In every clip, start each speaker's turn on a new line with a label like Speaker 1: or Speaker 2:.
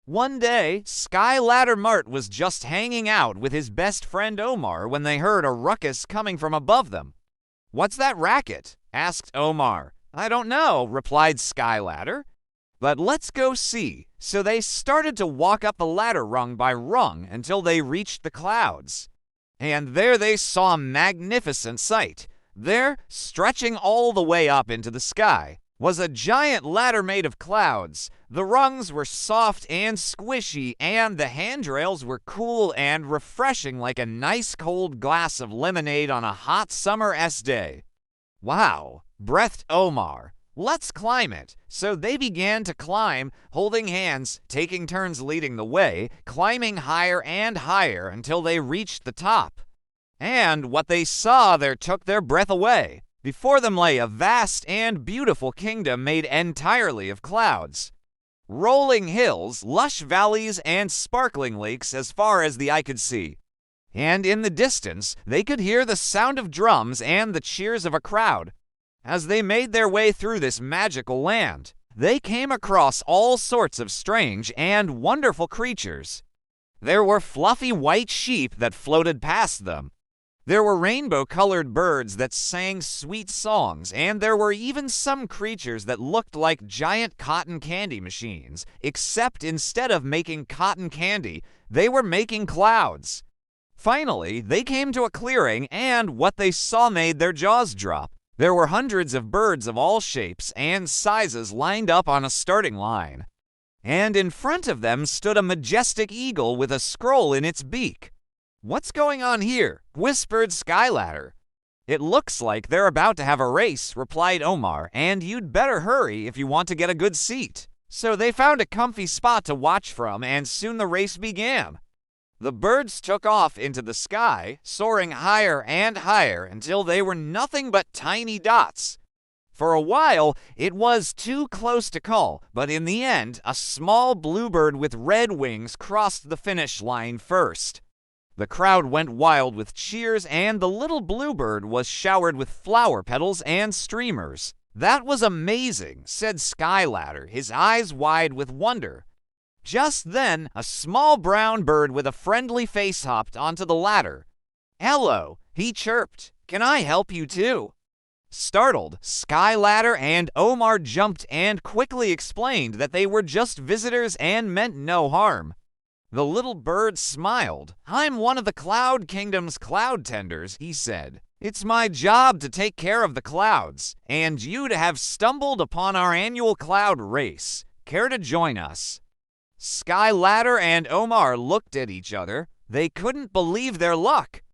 Speaker 1: One day, Sky Ladder Mart was just hanging out with his best friend Omar when they heard a ruckus coming from above them. "What's that racket?" asked Omar. "I don't know," replied Sky Ladder. "But let's go see." So they started to walk up the ladder rung by rung until they reached the clouds. And there they saw a magnificent sight. There, stretching all the way up into the sky, was a giant ladder made of clouds. The rungs were soft and squishy, and the handrails were cool and refreshing like a nice cold glass of lemonade on a hot summer-s day. "Wow," breathed Omar. "Let's climb it." So they began to climb, holding hands, taking turns leading the way, climbing higher and higher until they reached the top. And what they saw there took their breath away. Before them lay a vast and beautiful kingdom made entirely of clouds. Rolling hills, lush valleys, and sparkling lakes as far as the eye could see. And in the distance, they could hear the sound of drums and the cheers of a crowd. As they made their way through this magical land, they came across all sorts of strange and wonderful creatures. There were fluffy white sheep that floated past them. There were rainbow-colored birds that sang sweet songs, and there were even some creatures that looked like giant cotton candy machines, except instead of making cotton candy, they were making clouds. Finally, they came to a clearing, and what they saw made their jaws drop. There were hundreds of birds of all shapes and sizes lined up on a starting line. And in front of them stood a majestic eagle with a scroll in its beak. "What's going on here?" whispered Sky Ladder. "It looks like they're about to have a race," replied Omar, "and you'd better hurry if you want to get a good seat." So they found a comfy spot to watch from, and soon the race began. The birds took off into the sky, soaring higher and higher until they were nothing but tiny dots. For a while, it was too close to call, but in the end, a small bluebird with red wings crossed the finish line first. The crowd went wild with cheers, and the little bluebird was showered with flower petals and streamers. "That was amazing," said Sky Ladder, his eyes wide with wonder. Just then, a small brown bird with a friendly face hopped onto the ladder. "Hello," he chirped. "Can I help you too?" Startled, Sky Ladder and Omar jumped and quickly explained that they were just visitors and meant no harm. The little bird smiled. "I'm one of the Cloud Kingdom's cloud tenders," he said. "It's my job to take care of the clouds, and you'd have stumbled upon our annual cloud race. Care to join us?" Sky Ladder and Omar looked at each other. They couldn't believe their luck.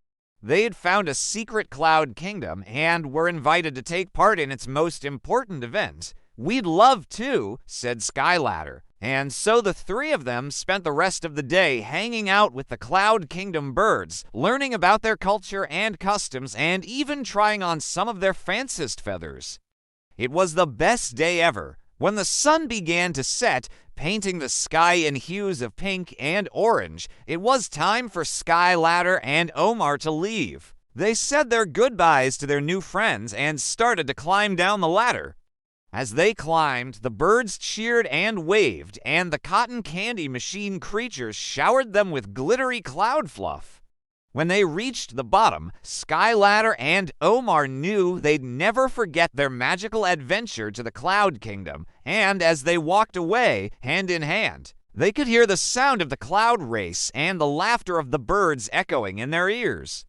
Speaker 1: They had found a secret cloud kingdom and were invited to take part in its most important event. "We'd love to," said Sky Ladder. And so the three of them spent the rest of the day hanging out with the Cloud Kingdom birds, learning about their culture and customs, and even trying on some of their fanciest feathers. It was the best day ever. When the sun began to set, painting the sky in hues of pink and orange, it was time for Sky Ladder and Omar to leave. They said their goodbyes to their new friends and started to climb down the ladder. As they climbed, the birds cheered and waved, and the cotton candy machine creatures showered them with glittery cloud fluff. When they reached the bottom, Sky Ladder and Omar knew they'd never forget their magical adventure to the Cloud Kingdom, and as they walked away, hand in hand, they could hear the sound of the cloud race and the laughter of the birds echoing in their ears.